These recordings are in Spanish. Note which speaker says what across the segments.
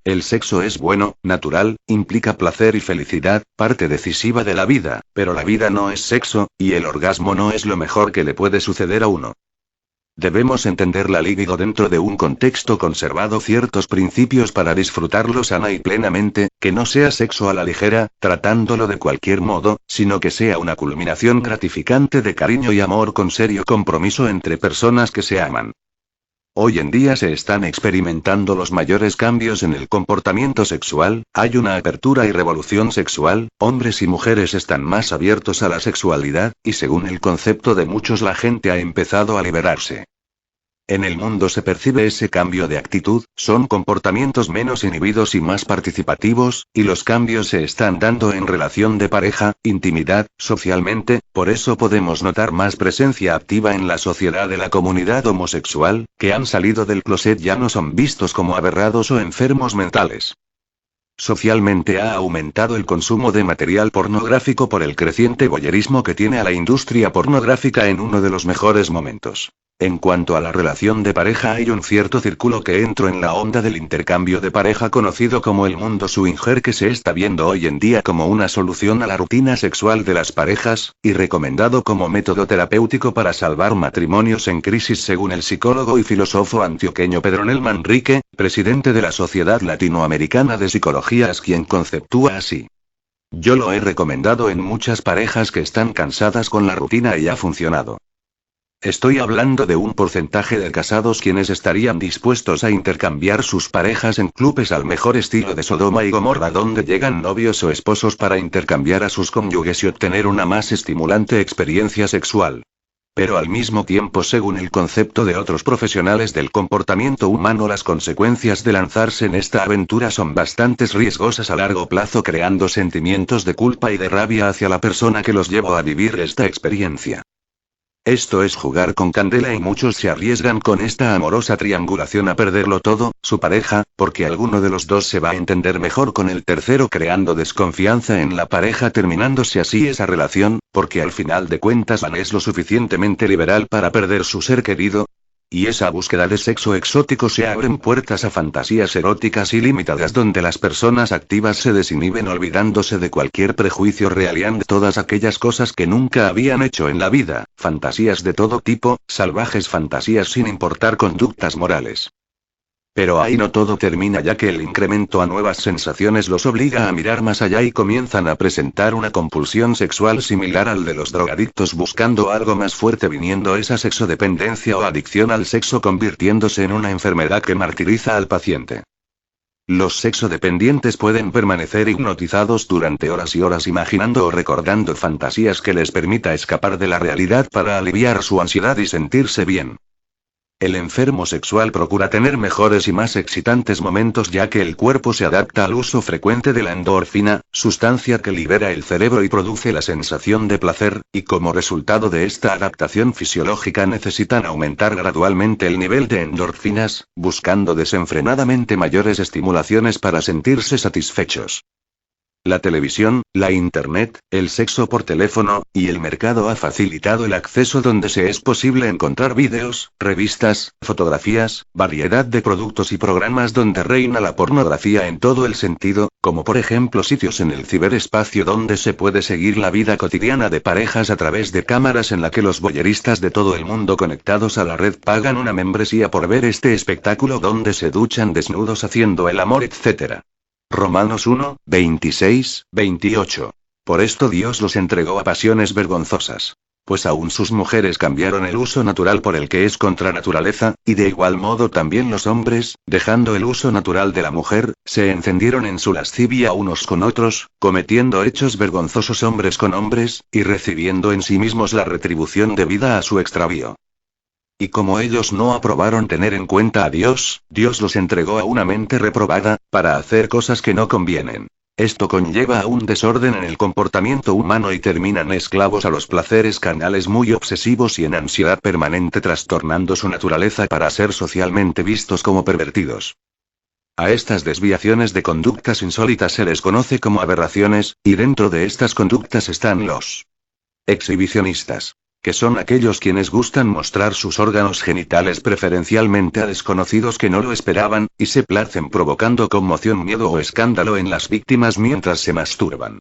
Speaker 1: El sexo es bueno, natural, implica placer y felicidad, parte decisiva de la vida, pero la vida no es sexo, y el orgasmo no es lo mejor que le puede suceder a uno. Debemos entender la libido dentro de un contexto conservado ciertos principios para disfrutarlo sana y plenamente, que no sea sexo a la ligera, tratándolo de cualquier modo, sino que sea una culminación gratificante de cariño y amor con serio compromiso entre personas que se aman. Hoy en día se están experimentando los mayores cambios en el comportamiento sexual, hay una apertura y revolución sexual, hombres y mujeres están más abiertos a la sexualidad, y según el concepto de muchos la gente ha empezado a liberarse. En el mundo se percibe ese cambio de actitud, son comportamientos menos inhibidos y más participativos, y los cambios se están dando en relación de pareja, intimidad, socialmente, por eso podemos notar más presencia activa en la sociedad de la comunidad homosexual, que han salido del closet ya no son vistos como aberrados o enfermos mentales. Socialmente ha aumentado el consumo de material pornográfico por el creciente voyerismo que tiene a la industria pornográfica en uno de los mejores momentos. En cuanto a la relación de pareja hay un cierto círculo que entró en la onda del intercambio de pareja conocido como el mundo swinger que se está viendo hoy en día como una solución a la rutina sexual de las parejas, y recomendado como método terapéutico para salvar matrimonios en crisis según el psicólogo y filósofo antioqueño Pedronel Manrique, presidente de la Sociedad Latinoamericana de Psicología, es quien conceptúa así. Yo lo he recomendado en muchas parejas que están cansadas con la rutina y ha funcionado. Estoy hablando de un porcentaje de casados quienes estarían dispuestos a intercambiar sus parejas en clubes al mejor estilo de Sodoma y Gomorra donde llegan novios o esposos para intercambiar a sus cónyuges y obtener una más estimulante experiencia sexual. Pero al mismo tiempo, según el concepto de otros profesionales del comportamiento humano, las consecuencias de lanzarse en esta aventura son bastante riesgosas a largo plazo, creando sentimientos de culpa y de rabia hacia la persona que los llevó a vivir esta experiencia. Esto es jugar con candela y muchos se arriesgan con esta amorosa triangulación a perderlo todo, su pareja, porque alguno de los dos se va a entender mejor con el tercero creando desconfianza en la pareja terminándose así esa relación, porque al final de cuentas Van es lo suficientemente liberal para perder su ser querido. Y esa búsqueda de sexo exótico se abren puertas a fantasías eróticas ilimitadas donde las personas activas se desinhiben olvidándose de cualquier prejuicio realizando todas aquellas cosas que nunca habían hecho en la vida, fantasías de todo tipo, salvajes fantasías sin importar conductas morales. Pero ahí no todo termina ya que el incremento a nuevas sensaciones los obliga a mirar más allá y comienzan a presentar una compulsión sexual similar al de los drogadictos buscando algo más fuerte viniendo esa sexodependencia o adicción al sexo convirtiéndose en una enfermedad que martiriza al paciente. Los sexodependientes pueden permanecer hipnotizados durante horas y horas imaginando o recordando fantasías que les permita escapar de la realidad para aliviar su ansiedad y sentirse bien. El enfermo sexual procura tener mejores y más excitantes momentos ya que el cuerpo se adapta al uso frecuente de la endorfina, sustancia que libera el cerebro y produce la sensación de placer, y como resultado de esta adaptación fisiológica necesitan aumentar gradualmente el nivel de endorfinas, buscando desenfrenadamente mayores estimulaciones para sentirse satisfechos. La televisión, la internet, el sexo por teléfono, y el mercado ha facilitado el acceso donde se es posible encontrar vídeos, revistas, fotografías, variedad de productos y programas donde reina la pornografía en todo el sentido, como por ejemplo sitios en el ciberespacio donde se puede seguir la vida cotidiana de parejas a través de cámaras en la que los voyeristas de todo el mundo conectados a la red pagan una membresía por ver este espectáculo donde se duchan desnudos haciendo el amor etc. Romanos 1, 26, 28. Por esto Dios los entregó a pasiones vergonzosas. Pues aún sus mujeres cambiaron el uso natural por el que es contra naturaleza, y de igual modo también los hombres, dejando el uso natural de la mujer, se encendieron en su lascivia unos con otros, cometiendo hechos vergonzosos hombres con hombres, y recibiendo en sí mismos la retribución debida a su extravío. Y como ellos no aprobaron tener en cuenta a Dios, Dios los entregó a una mente reprobada, para hacer cosas que no convienen. Esto conlleva a un desorden en el comportamiento humano y terminan esclavos a los placeres carnales muy obsesivos y en ansiedad permanente trastornando su naturaleza para ser socialmente vistos como pervertidos. A estas desviaciones de conductas insólitas se les conoce como aberraciones, y dentro de estas conductas están los exhibicionistas, que son aquellos quienes gustan mostrar sus órganos genitales preferencialmente a desconocidos que no lo esperaban, y se placen provocando conmoción, miedo o escándalo en las víctimas mientras se masturban.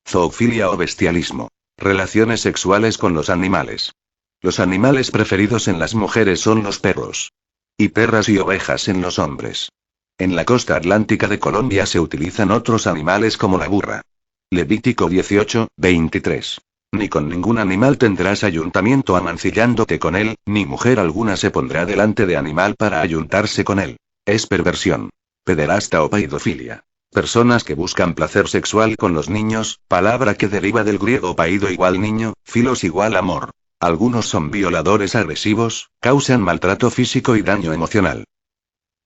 Speaker 1: Zoofilia o bestialismo. Relaciones sexuales con los animales. Los animales preferidos en las mujeres son los perros. Y perras y ovejas en los hombres. En la costa atlántica de Colombia se utilizan otros animales como la burra. Levítico 18, 23. Ni con ningún animal tendrás ayuntamiento amancillándote con él, ni mujer alguna se pondrá delante de animal para ayuntarse con él. Es perversión. Pederasta o paidofilia. Personas que buscan placer sexual con los niños, palabra que deriva del griego paido igual niño, filos igual amor. Algunos son violadores agresivos, causan maltrato físico y daño emocional.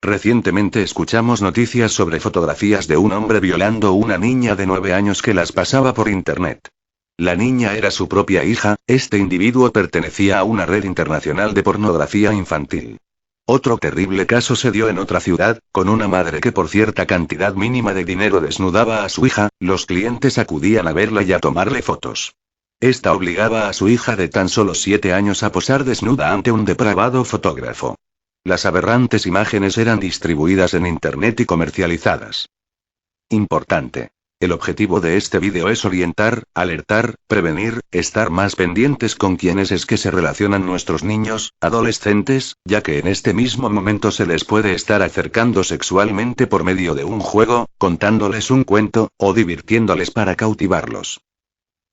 Speaker 1: Recientemente escuchamos noticias sobre fotografías de un hombre violando a una niña de 9 años que las pasaba por internet. La niña era su propia hija, este individuo pertenecía a una red internacional de pornografía infantil. Otro terrible caso se dio en otra ciudad, con una madre que por cierta cantidad mínima de dinero desnudaba a su hija, los clientes acudían a verla y a tomarle fotos. Esta obligaba a su hija de tan solo 7 años a posar desnuda ante un depravado fotógrafo. Las aberrantes imágenes eran distribuidas en internet y comercializadas. Importante. El objetivo de este vídeo es orientar, alertar, prevenir, estar más pendientes con quienes es que se relacionan nuestros niños, adolescentes, ya que en este mismo momento se les puede estar acercando sexualmente por medio de un juego, contándoles un cuento, o divirtiéndoles para cautivarlos.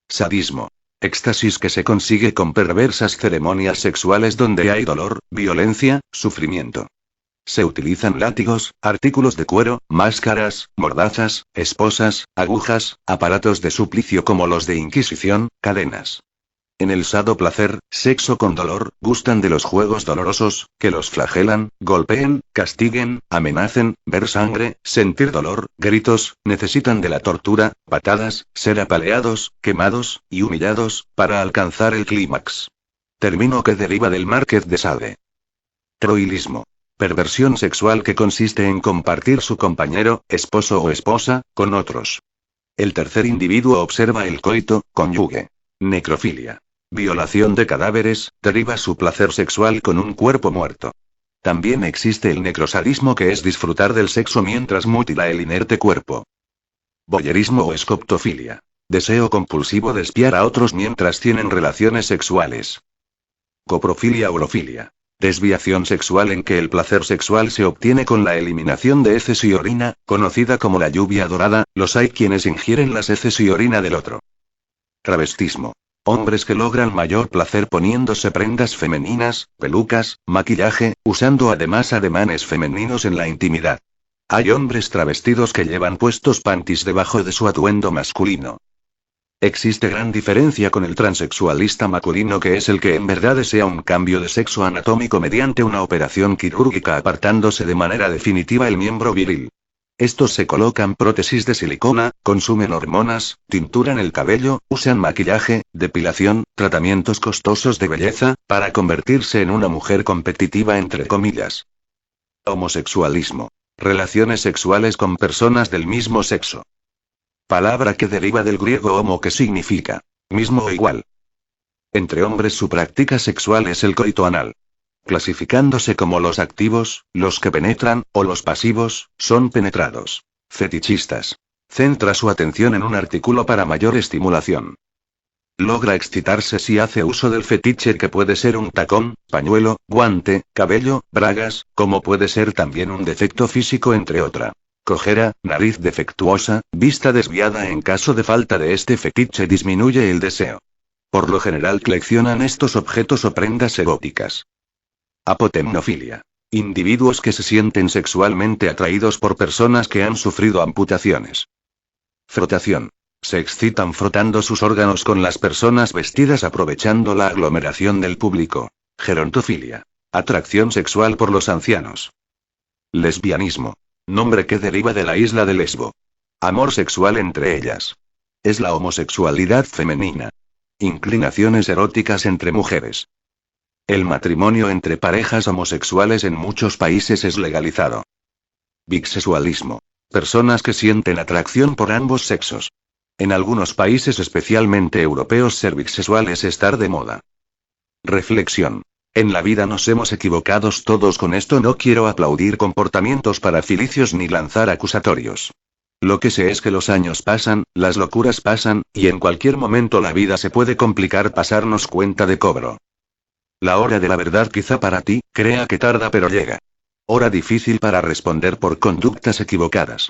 Speaker 1: Sadismo. Éxtasis que se consigue con perversas ceremonias sexuales donde hay dolor, violencia, sufrimiento. Se utilizan látigos, artículos de cuero, máscaras, mordazas, esposas, agujas, aparatos de suplicio como los de Inquisición, cadenas. En el sado placer, sexo con dolor, gustan de los juegos dolorosos, que los flagelan, golpeen, castiguen, amenacen, ver sangre, sentir dolor, gritos, necesitan de la tortura, patadas, ser apaleados, quemados, y humillados, para alcanzar el clímax. Término que deriva del Márquez de Sade. Troilismo. Perversión sexual que consiste en compartir su compañero, esposo o esposa, con otros. El tercer individuo observa el coito, cónyuge. Necrofilia. Violación de cadáveres, deriva su placer sexual con un cuerpo muerto. También existe el necrosadismo que es disfrutar del sexo mientras mutila el inerte cuerpo. Voyerismo o escoptofilia. Deseo compulsivo de espiar a otros mientras tienen relaciones sexuales. Coprofilia o urofilia. Desviación sexual en que el placer sexual se obtiene con la eliminación de heces y orina, conocida como la lluvia dorada, los hay quienes ingieren las heces y orina del otro. Travestismo. Hombres que logran mayor placer poniéndose prendas femeninas, pelucas, maquillaje, usando además ademanes femeninos en la intimidad. Hay hombres travestidos que llevan puestos panties debajo de su atuendo masculino. Existe gran diferencia con el transexualista masculino que es el que en verdad desea un cambio de sexo anatómico mediante una operación quirúrgica apartándose de manera definitiva el miembro viril. Estos se colocan prótesis de silicona, consumen hormonas, tinturan el cabello, usan maquillaje, depilación, tratamientos costosos de belleza, para convertirse en una mujer competitiva entre comillas. Homosexualismo. Relaciones sexuales con personas del mismo sexo. Palabra que deriva del griego homo que significa mismo o igual. Entre hombres su práctica sexual es el coito anal. Clasificándose como los activos, los que penetran, o los pasivos, son penetrados. Fetichistas. Centra su atención en un artículo para mayor estimulación. Logra excitarse si hace uso del fetiche que puede ser un tacón, pañuelo, guante, cabello, bragas, como puede ser también un defecto físico entre otra. Cojera, nariz defectuosa, vista desviada en caso de falta de este fetiche disminuye el deseo. Por lo general coleccionan estos objetos o prendas eróticas. Apotemnofilia. Individuos que se sienten sexualmente atraídos por personas que han sufrido amputaciones. Frotación. Se excitan frotando sus órganos con las personas vestidas aprovechando la aglomeración del público. Gerontofilia. Atracción sexual por los ancianos. Lesbianismo. Nombre que deriva de la isla de Lesbo. Amor sexual entre ellas. Es la homosexualidad femenina. Inclinaciones eróticas entre mujeres. El matrimonio entre parejas homosexuales en muchos países es legalizado. Bisexualismo. Personas que sienten atracción por ambos sexos. En algunos países especialmente europeos ser bisexual es estar de moda. Reflexión. En la vida nos hemos equivocado todos. Con esto no quiero aplaudir comportamientos parafilicios ni lanzar acusatorios. Lo que sé es que los años pasan, las locuras pasan, y en cualquier momento la vida se puede complicar, pasarnos cuenta de cobro. La hora de la verdad quizá para ti, crea que tarda pero llega. Hora difícil para responder por conductas equivocadas.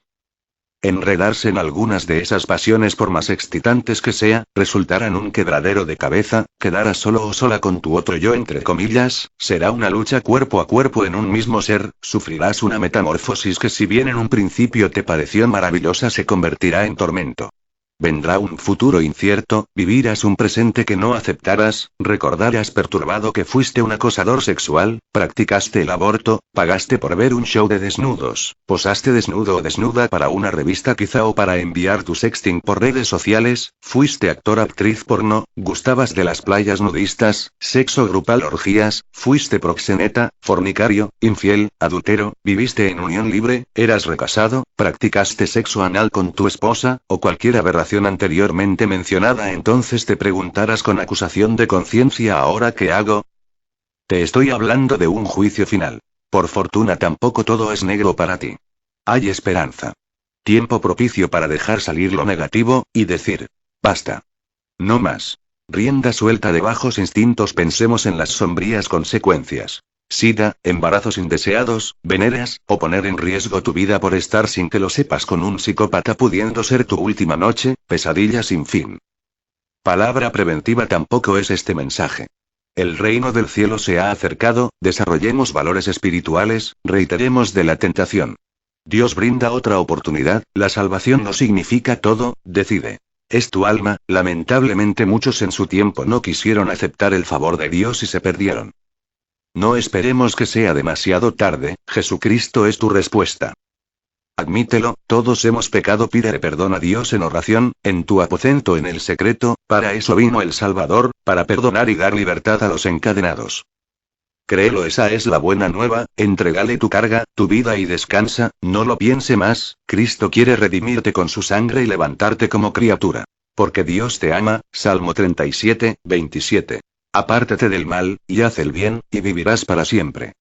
Speaker 1: Enredarse en algunas de esas pasiones, por más excitantes que sea, resultará en un quebradero de cabeza, quedarás solo o sola con tu otro yo entre comillas, será una lucha cuerpo a cuerpo en un mismo ser, sufrirás una metamorfosis que si bien en un principio te pareció maravillosa se convertirá en tormento. Vendrá un futuro incierto, vivirás un presente que no aceptarás, recordarás perturbado que fuiste un acosador sexual, practicaste el aborto, pagaste por ver un show de desnudos, posaste desnudo o desnuda para una revista quizá o para enviar tu sexting por redes sociales, fuiste actriz porno, gustabas de las playas nudistas, sexo grupal, orgías, fuiste proxeneta, fornicario, infiel, adúltero, viviste en unión libre, eras recasado, practicaste sexo anal con tu esposa, o cualquier aberración anteriormente mencionada. Entonces te preguntarás con acusación de conciencia: ¿ahora qué hago? Te estoy hablando de un juicio final. Por fortuna tampoco todo es negro para ti. Hay esperanza. Tiempo propicio para dejar salir lo negativo, y decir: basta. No más. Rienda suelta de bajos instintos. Pensemos en las sombrías consecuencias. SIDA, embarazos indeseados, veneras, o poner en riesgo tu vida por estar sin que lo sepas con un psicópata, pudiendo ser tu última noche, pesadilla sin fin. Palabra preventiva tampoco es este mensaje. El reino del cielo se ha acercado, desarrollemos valores espirituales, reiteremos de la tentación. Dios brinda otra oportunidad, la salvación no significa todo, decide. Es tu alma, lamentablemente muchos en su tiempo no quisieron aceptar el favor de Dios y se perdieron. No esperemos que sea demasiado tarde, Jesucristo es tu respuesta. Admítelo, todos hemos pecado, pídele perdón a Dios en oración, en tu aposento en el secreto, para eso vino el Salvador, para perdonar y dar libertad a los encadenados. Créelo, esa es la buena nueva, entrégale tu carga, tu vida y descansa, no lo piense más, Cristo quiere redimirte con su sangre y levantarte como criatura. Porque Dios te ama, Salmo 37, 27. Apártate del mal, y haz el bien, y vivirás para siempre.